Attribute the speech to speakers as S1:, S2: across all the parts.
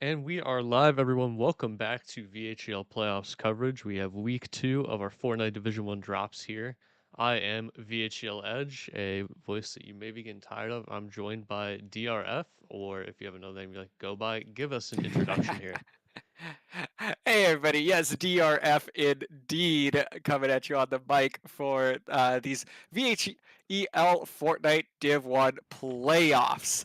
S1: And we are live, everyone. Welcome back to VHEL playoffs coverage. We have week 2 of our Fortnite Division 1 drops here. I am VHEL Edge, a voice that you may be getting tired of. I'm joined by DRF, or if you have another name you like to go by, give us an introduction here.
S2: Hey everybody, yes, DRF indeed coming at you on the mic for these VHEL Fortnite Div 1 playoffs.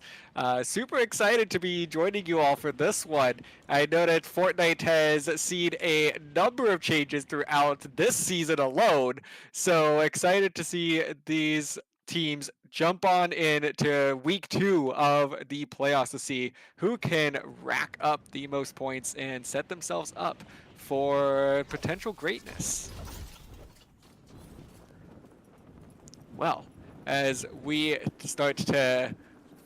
S2: Super excited to be joining you all for this one. I know that Fortnite has seen a number of changes throughout this season alone, so excited to see these teams jump on into week 2 of the playoffs to see who can rack up the most points and set themselves up for potential greatness. Well, as we start to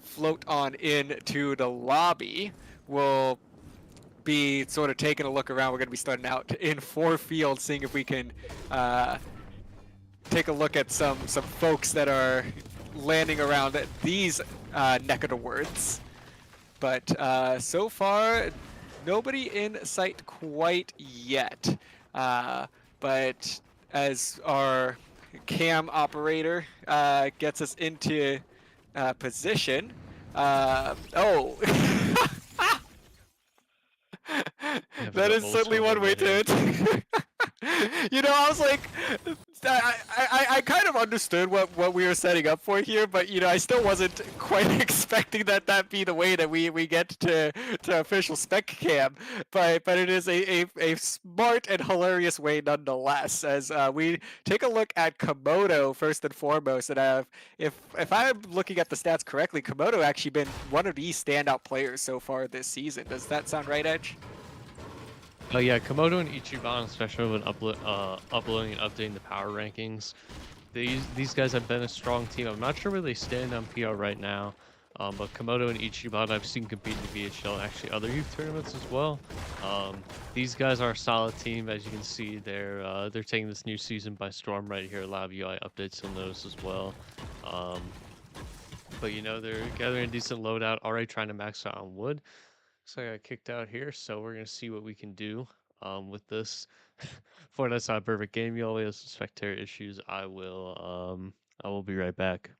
S2: float on into the lobby, we'll be sort of taking a look around. We're going to be starting out in 4 fields, seeing if we can uh, take a look at some folks that are landing around these neck of the woods. But so far, nobody in sight quite yet. Uh, but as our cam operator gets us into position, oh,
S1: We have
S2: that
S1: the
S2: is
S1: old
S2: certainly
S1: school
S2: one way
S1: movement here.
S2: to. I was like, I kind of understood what we were setting up for here, but I still wasn't quite expecting that be the way that we get to official spec cam. But it is a smart and hilarious way nonetheless. As we take a look at Komodo first and foremost, and if I'm looking at the stats correctly, Komodo actually been one of the standout players so far this season. Does that sound right, Edge?
S1: Yeah, Komodo and Ichiban, especially when uploading and updating the power rankings. These guys have been a strong team. I'm not sure where they stand on PR right now, but Komodo and Ichiban I've seen compete in the VHL and actually other youth tournaments as well. These guys are a solid team, as you can see. They're taking this new season by storm right here. A lot of UI updates you'll notice as well. Um, but they're gathering a decent loadout, already trying to max out on wood. So I got kicked out here, so we're gonna see what we can do with this. Fortnite's not a perfect game. You always have some spectator issues. I will be right back.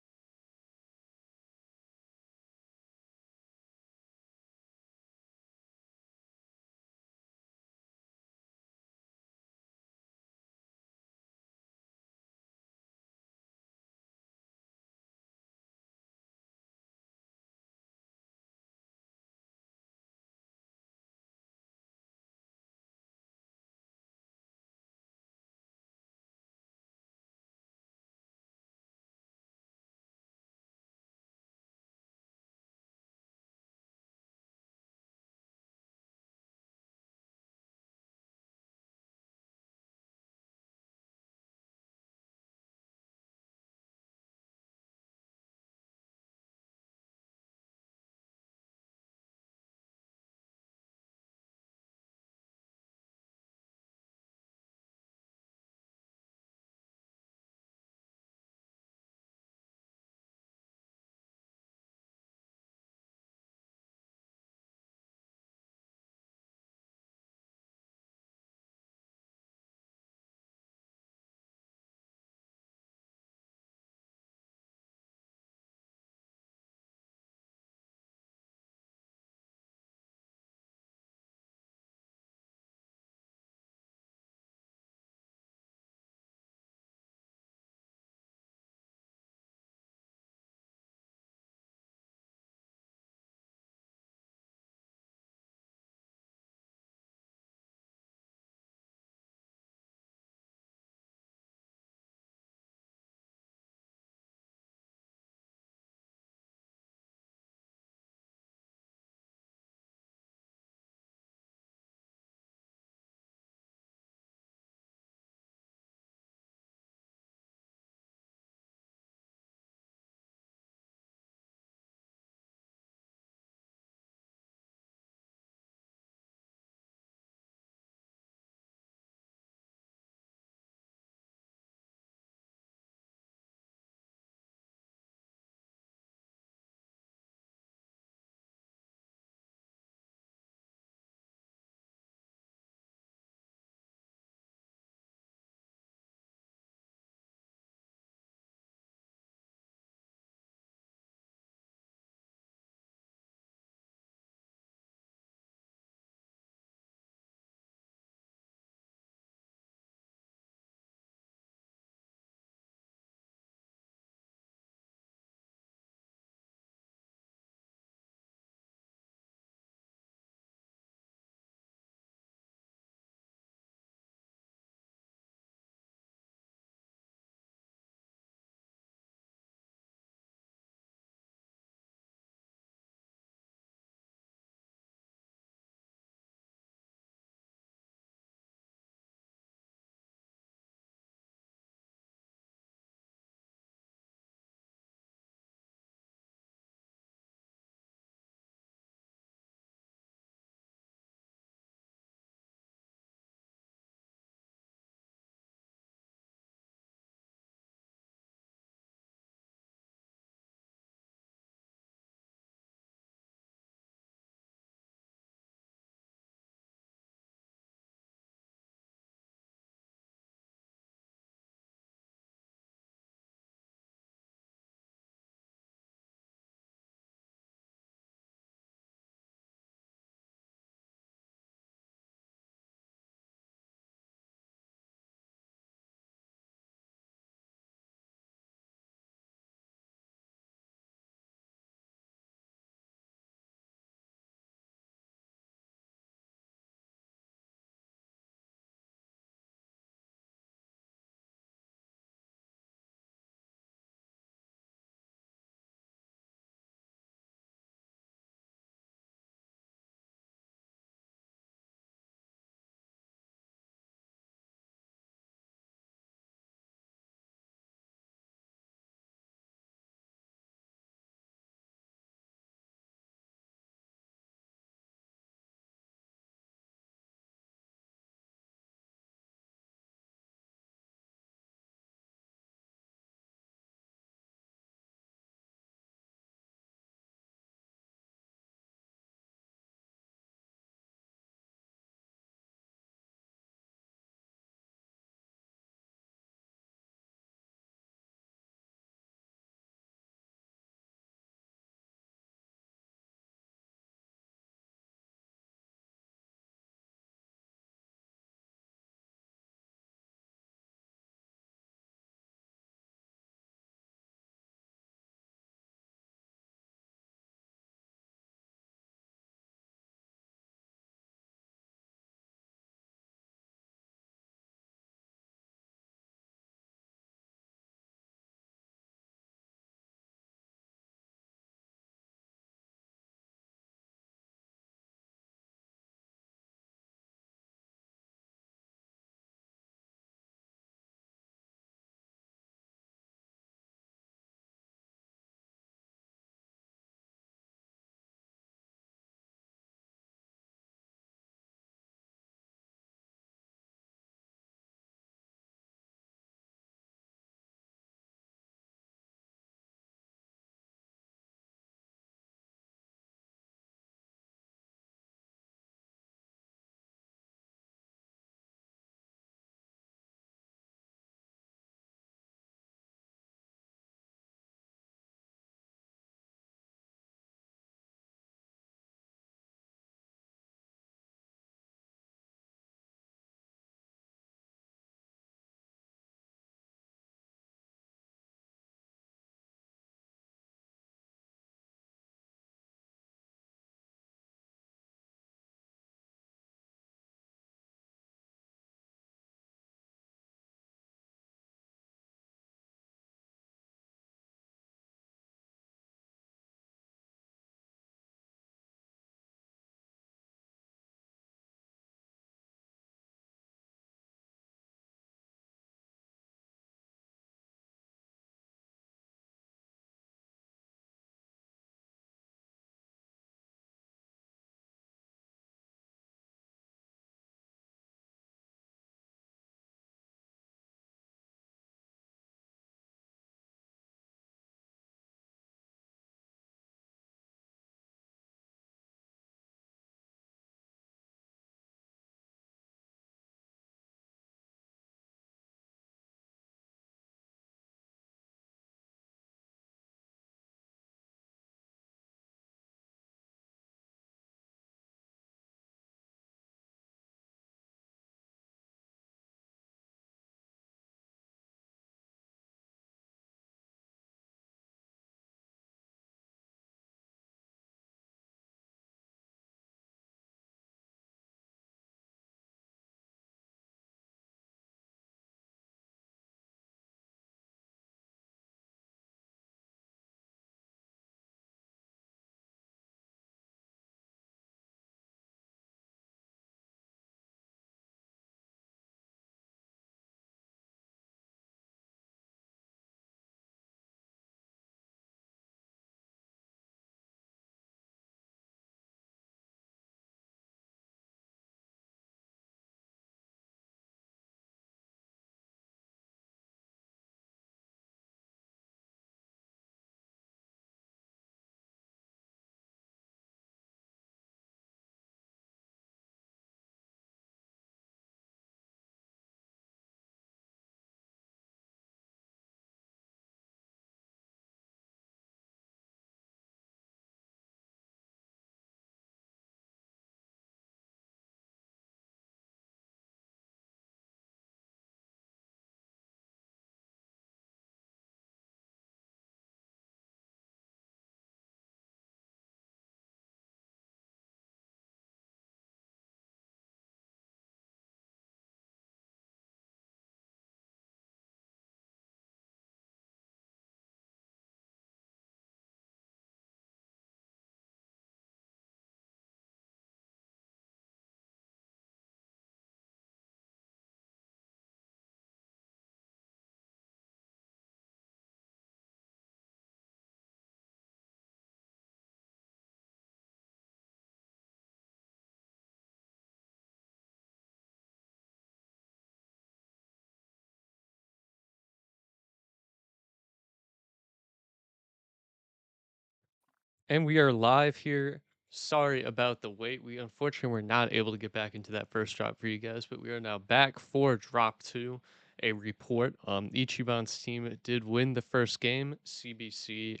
S1: And we are live here. Sorry about the wait. We unfortunately were not able to get back into that first drop for you guys, but we are now back for drop two, a report. Ichiban's team did win the first game. CBC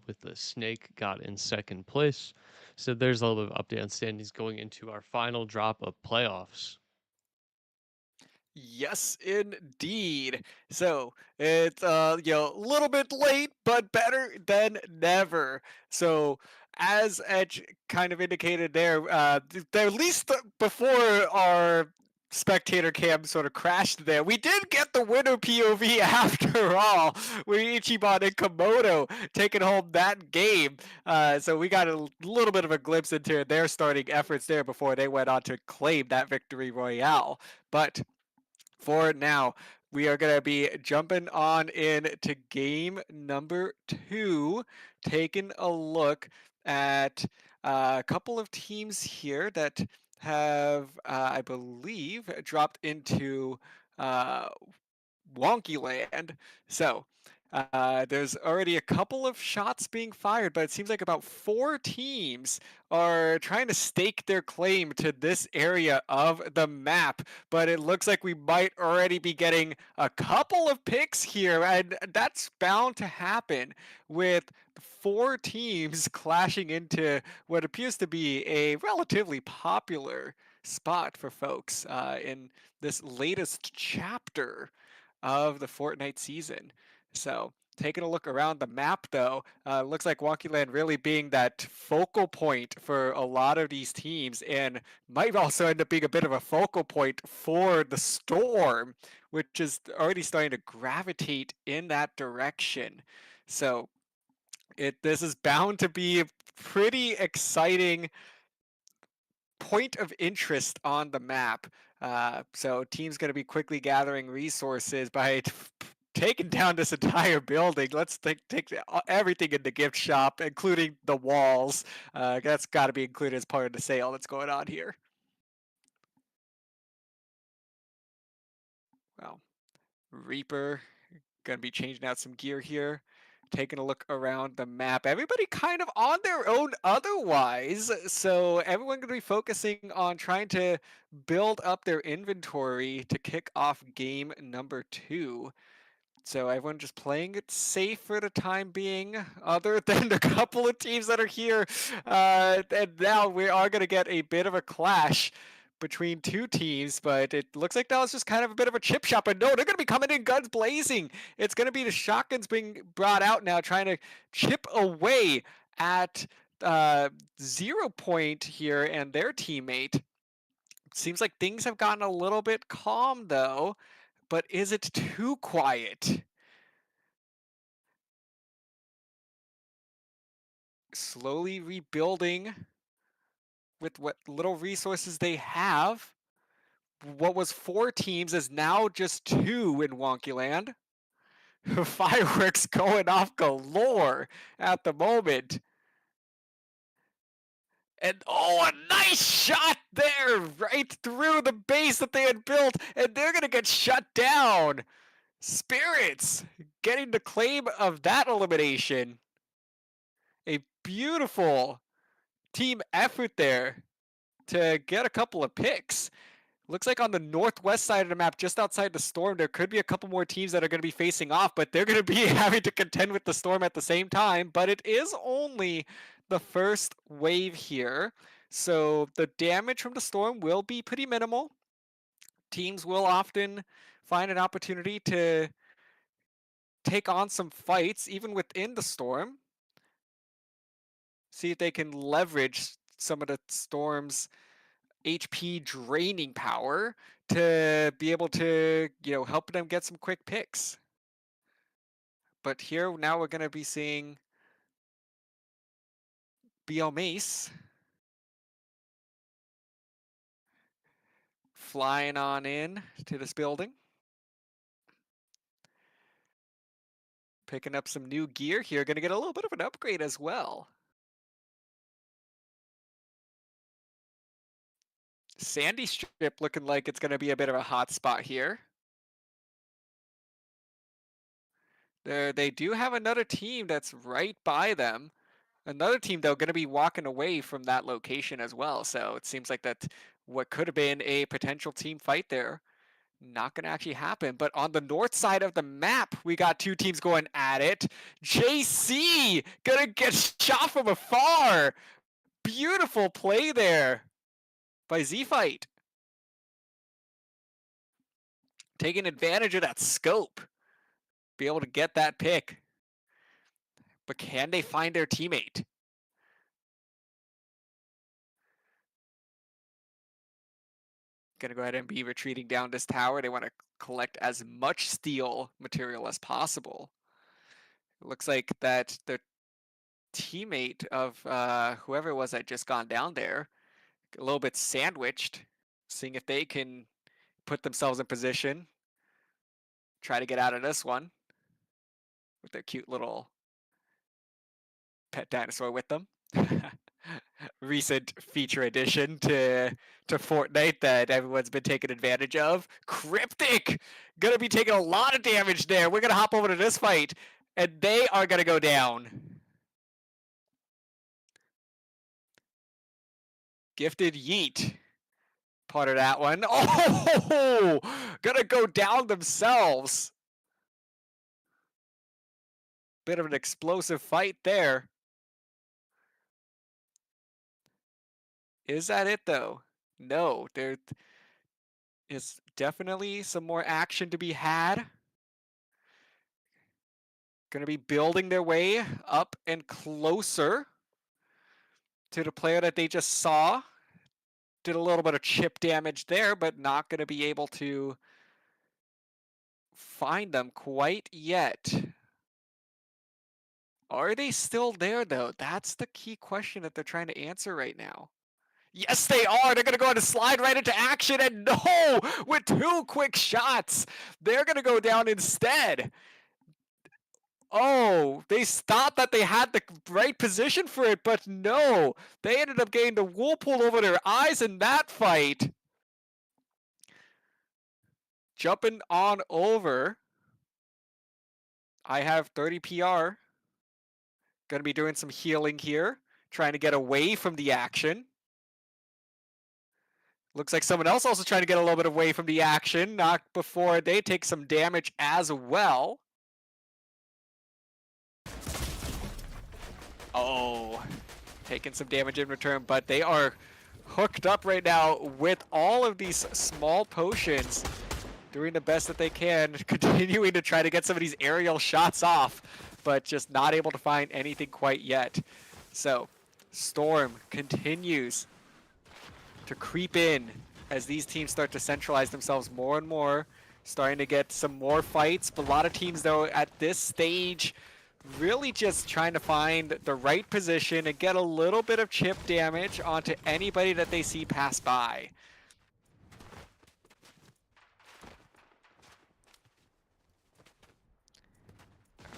S1: with the snake got in second place. So there's a little bit of update on standings going into our final drop of playoffs.
S2: Yes, indeed. So it's a little bit late, but better than never. So as Edge kind of indicated there, at least before our spectator cam sort of crashed there, we did get the winner POV after all. With Ichiban and Komodo taking home that game. So we got a little bit of a glimpse into their starting efforts there before they went on to claim that victory royale. But for now, we are going to be jumping on into game number 2, taking a look at a couple of teams here that have, I believe, dropped into uh, wonky land. So there's already a couple of shots being fired, but it seems like about 4 teams are trying to stake their claim to this area of the map. But it looks like we might already be getting a couple of picks here, and that's bound to happen with 4 teams clashing into what appears to be a relatively popular spot for folks in this latest chapter of the Fortnite season. So taking a look around the map, though, looks like Wonky Land really being that focal point for a lot of these teams, and might also end up being a bit of a focal point for the Storm, which is already starting to gravitate in that direction. So this is bound to be a pretty exciting point of interest on the map. So team's going to be quickly gathering resources by taking down this entire building. Let's take everything in the gift shop, including the walls. That's got to be included as part of the sale that's going on here. Well, Reaper gonna be changing out some gear here, taking a look around the map. Everybody kind of on their own otherwise, so everyone gonna be focusing on trying to build up their inventory to kick off game number 2. So everyone just playing it safe for the time being, other than the couple of teams that are here. And now we are going to get a bit of a clash between 2 teams, but it looks like that was just kind of a bit of a chip shop. And no, they're going to be coming in guns blazing. It's going to be the shotguns being brought out now, trying to chip away at 0 Point here and their teammate. Seems like things have gotten a little bit calm, though. But is it too quiet? Slowly rebuilding with what little resources they have. What was 4 teams is now just 2 in Wonkyland. Fireworks going off galore at the moment. And oh, a nice shot there right through the base that they had built, and they're going to get shut down. Spirits getting the claim of that elimination. A beautiful team effort there to get a couple of picks. Looks like on the northwest side of the map, just outside the Storm, there could be a couple more teams that are going to be facing off, but they're going to be having to contend with the Storm at the same time. But it is only the first wave here, so the damage from the Storm will be pretty minimal. Teams will often find an opportunity to take on some fights, even within the Storm. See if they can leverage some of the Storm's HP draining power to be able to, help them get some quick picks. But here now we're going to be seeing BL Mace flying on in to this building. Picking up some new gear here. Going to get a little bit of an upgrade as well. Sandy Strip looking like it's going to be a bit of a hot spot here. They do have another team that's right by them. Another team, though, going to be walking away from that location as well. So it seems like that what could have been a potential team fight there, not going to actually happen. But on the north side of the map, we got two teams going at it. JC going to get shot from afar. Beautiful play there by Z-Fight. Taking advantage of that scope. Be able to get that pick. But can they find their teammate? Gonna go ahead and be retreating down this tower. They want to collect as much steel material as possible. It looks like that the teammate of whoever it was that just gone down there, a little bit sandwiched, seeing if they can put themselves in position, try to get out of this one with their cute little pet dinosaur with them. Recent feature addition to Fortnite that everyone's been taking advantage of. Cryptic gonna be taking a lot of damage there. We're gonna hop over to this fight, and they are gonna go down. Gifted Yeet, part of that one. Oh, gonna go down themselves. Bit of an explosive fight there. Is that it though? No, there is definitely some more action to be had. Going to be building their way up and closer to the player that they just saw. Did a little bit of chip damage there, but not going to be able to find them quite yet. Are they still there though? That's the key question that they're trying to answer right now. Yes, they are. They're going to go ahead and slide right into action, and no, with two quick shots, they're going to go down instead. Oh, they thought that they had the right position for it, but no. They ended up getting the wool pulled over their eyes in that fight. Jumping on over. I have 30 PR. Going to be doing some healing here. Trying to get away from the action. Looks like someone else also trying to get a little bit away from the action. Not before they take some damage as well. Oh, taking some damage in return, but they are hooked up right now with all of these small potions, doing the best that they can, continuing to try to get some of these aerial shots off, but just not able to find anything quite yet. So, Storm continues to creep in as these teams start to centralize themselves more and more, starting to get some more fights, but a lot of teams, though, at this stage, really just trying to find the right position and get a little bit of chip damage onto anybody that they see pass by.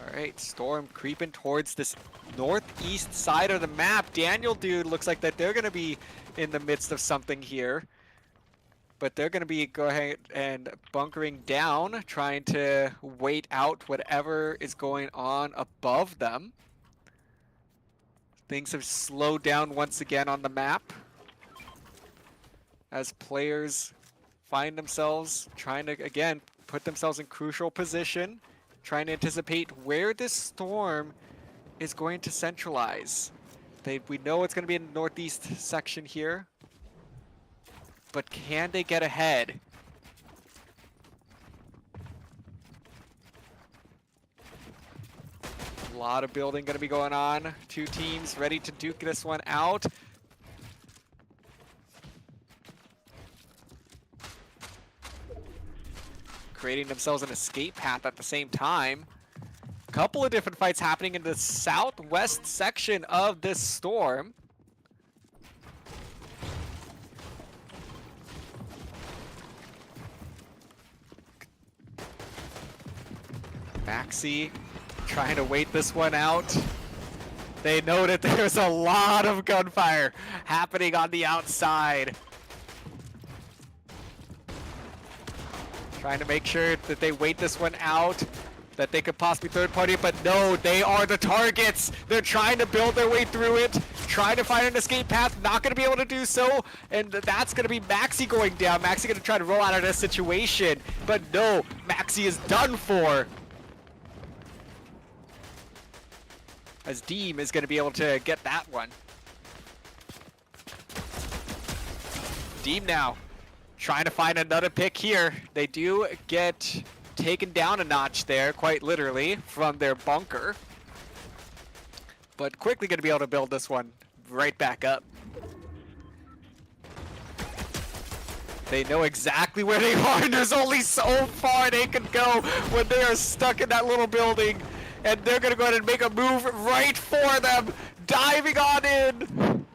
S2: All right, Storm creeping towards this northeast side of the map. Daniel Dude looks like that they're going to be in the midst of something here. But they're going to be go ahead and bunkering down, trying to wait out whatever is going on above them. Things have slowed down once again on the map as players find themselves trying to, again, put themselves in crucial position, trying to anticipate where this storm is going to centralize. We know it's going to be in the northeast section here. But can they get ahead? A lot of building going to be going on. Two teams ready to duke this one out. Creating themselves an escape path at the same time. A couple of different fights happening in the southwest section of this storm. Maxi trying to wait this one out. They know that there's a lot of gunfire happening on the outside. Trying to make sure that they wait this one out. that they could possibly third party, but no, they are the targets. They're trying to build their way through it, trying to find an escape path, not going to be able to do so, and that's going to be Maxi going down. Maxi going to try to roll out of this situation, but no, Maxi is done for. As Deem is going to be able to get that one. Deem now trying to find another pick here. They do get taken down a notch there, quite literally, from their bunker. But quickly going to be able to build this one right back up. They know exactly where they are, and there's only so far they can go when they are stuck in that little building. And they're going to go ahead and make a move right for them, diving on in.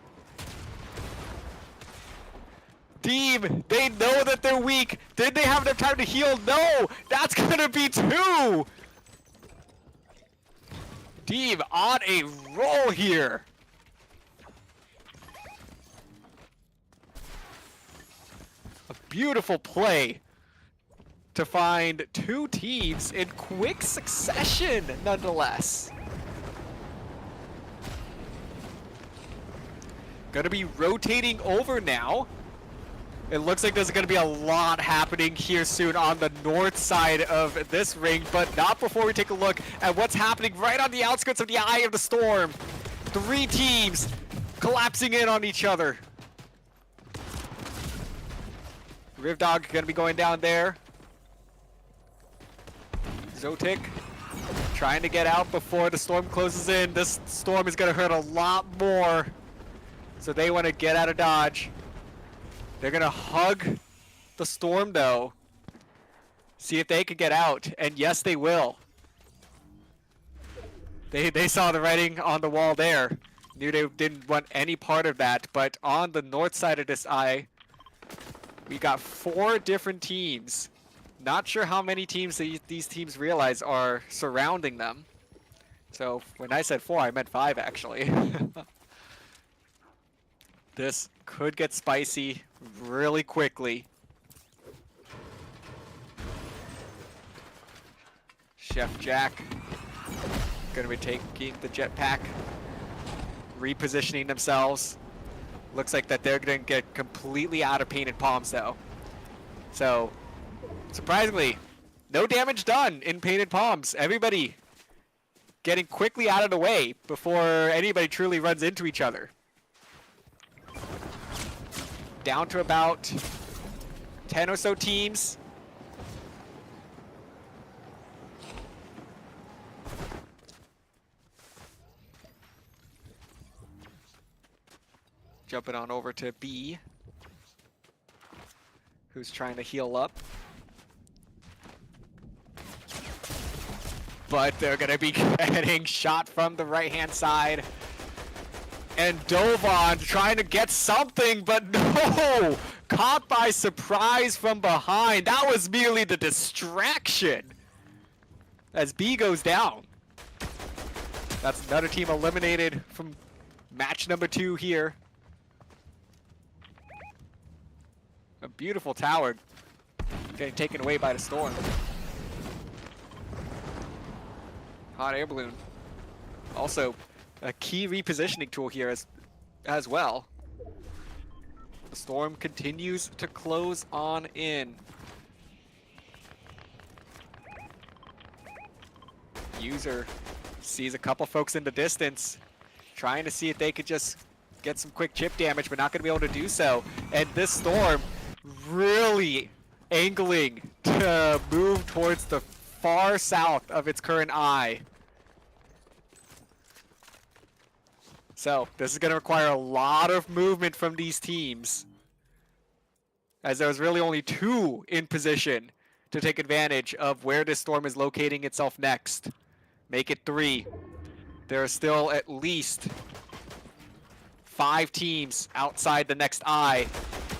S2: Deem, they know that they're weak. Did they have enough time to heal? No, that's gonna be 2. Deem on a roll here. A beautiful play to find 2 teams in quick succession, nonetheless. Gonna be rotating over now. It looks like there's going to be a lot happening here soon on the north side of this ring, but not before we take a look at what's happening right on the outskirts of the Eye of the Storm. 3 teams collapsing in on each other. Rivdog going to be going down there. Zotic trying to get out before the storm closes in. This storm is going to hurt a lot more, so they want to get out of dodge. They're going to hug the storm, though. See if they can get out. And yes, they will. They saw the writing on the wall there. Knew they didn't want any part of that. But on the north side of this eye, we got 4 different teams. Not sure how many teams these teams realize are surrounding them. So when I said 4, I meant 5, actually. This could get spicy really quickly. Chef Jack gonna be taking the jetpack, repositioning themselves. Looks like that they're gonna get completely out of painted palms though. So surprisingly, no damage done in painted palms. Everybody getting quickly out of the way before anybody truly runs into each other. Down to about 10 or so teams. Jumping on over to B, who's trying to heal up. But they're going to be getting shot from the right-hand side. And Dovon trying to get something, but no! Caught by surprise from behind. That was merely the distraction as B goes down. That's another team eliminated from match number 2 here. A beautiful tower getting taken away by the storm. Hot air balloon. Also, a key repositioning tool here as well. The storm continues to close on in. User sees a couple folks in the distance, trying to see if they could just get some quick chip damage, but not going to be able to do so. And this storm really angling to move towards the far south of its current eye. So this is going to require a lot of movement from these teams, as there was really only 2 in position to take advantage of where this storm is locating itself next. Make it 3. There are still at least 5 teams outside the next eye,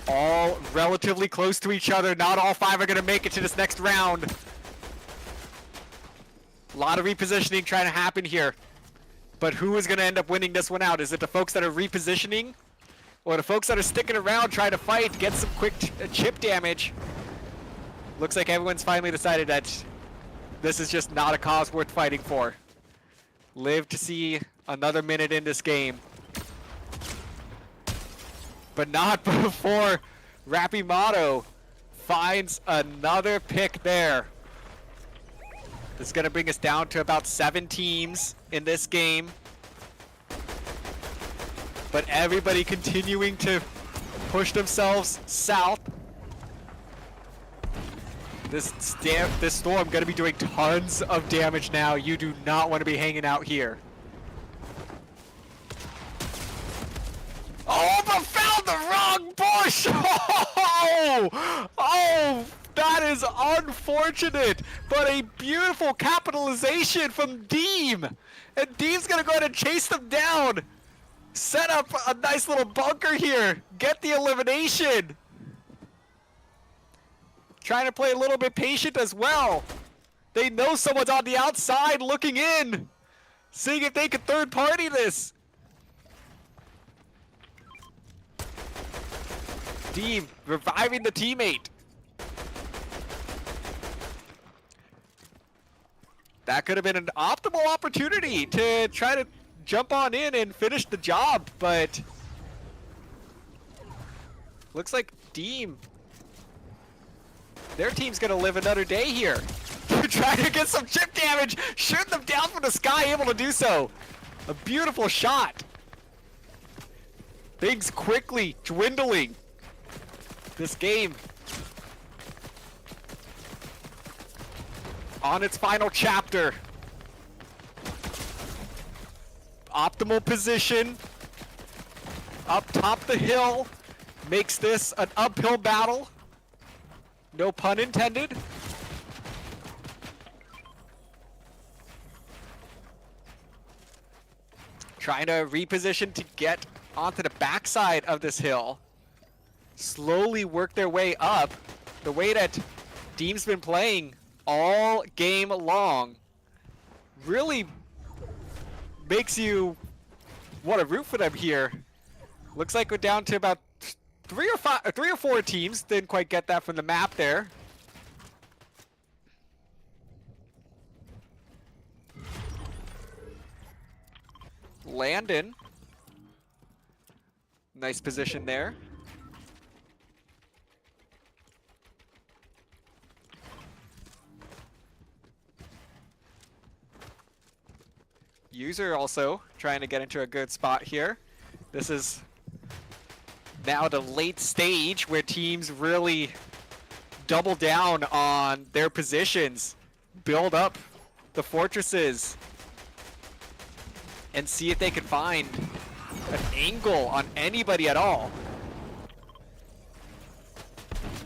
S2: all relatively close to each other. Not all 5 are going to make it to this next round. A lot of repositioning trying to happen here. But who is going to end up winning this one out? Is it the folks that are repositioning? Or the folks that are sticking around trying to fight, get some quick chip damage? Looks like everyone's finally decided that This is just not a cause worth fighting for. Live to see another minute in this game. But not before Rapimado finds another pick there. This is going to bring us down to about 7 teams in this game. But everybody continuing to push themselves south. This storm going to be doing tons of damage now. You do not want to be hanging out here. Oh, but found the wrong bush! Oh, that is unfortunate, but a beautiful capitalization from Deem. And Deem's gonna go ahead and chase them down. Set up a nice little bunker here. Get the elimination. Trying to play a little bit patient as well. They know someone's on the outside looking in. Seeing if they could third party this. Deem reviving the teammate. That could have been an optimal opportunity to try to jump on in and finish the job, but looks like Deem, their team's gonna live another day here. Trying to get some chip damage, shooting them down from the sky, able to do so. A beautiful shot. Things quickly dwindling. This game on its final chapter. Optimal position up top the hill makes this an uphill battle. No pun intended. Trying to reposition to get onto the backside of this hill. Slowly work their way up. The way that Deem's been playing all game long really makes you want to root for them here. Looks like we're down to about 3 or 4 teams. Didn't quite get that from the map there. Landon. Nice position there. User also trying to get into a good spot here. This is now the late stage where teams really double down on their positions, build up the fortresses, and see if they can find an angle on anybody at all.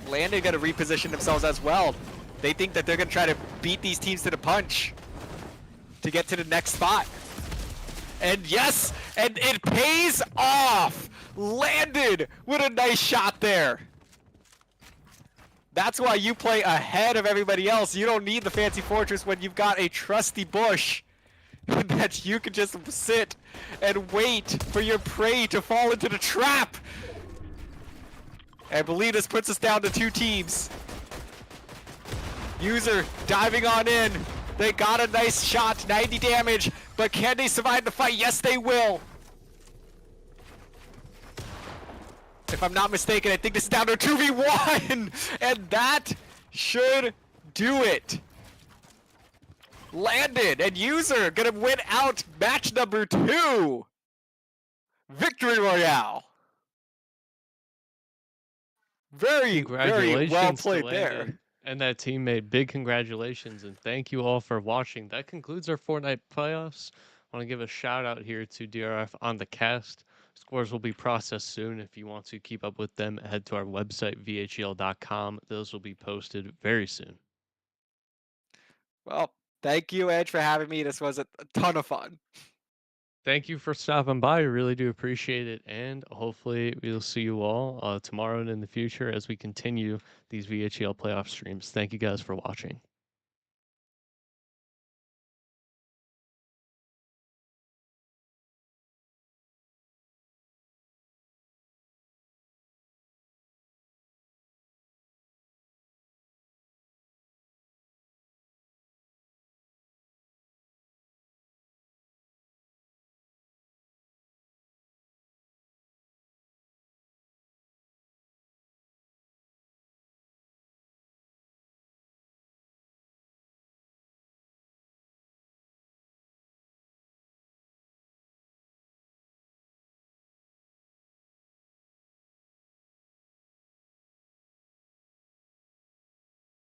S2: Landon gonna reposition themselves as well. They think that they're gonna try to beat these teams to the punch to get to the next spot. And yes, and it pays off. Landed with a nice shot there. That's why you play ahead of everybody else. You don't need the fancy fortress when you've got a trusty bush that you can just sit and wait for your prey to fall into the trap. I believe this puts us down to 2 teams. User diving on in. They got a nice shot, 90 damage, but can they survive the fight? Yes, they will. If I'm not mistaken, I think this is down to a 2v1, and that should do it. Landed and User gonna win out match number 2. Victory Royale. Very well played there.
S1: And that teammate, big congratulations, and thank you all for watching. That concludes our Fortnite playoffs. I want to give a shout out here to DRF on the cast. Scores will be processed soon. If you want to keep up with them, head to our website, VHEL.com. Those will be posted very soon.
S2: Well, thank you, Edge, for having me. This was a ton of fun.
S1: Thank you for stopping by. I really do appreciate it. And hopefully we'll see you all tomorrow and in the future as we continue these VHEL playoff streams. Thank you guys for watching.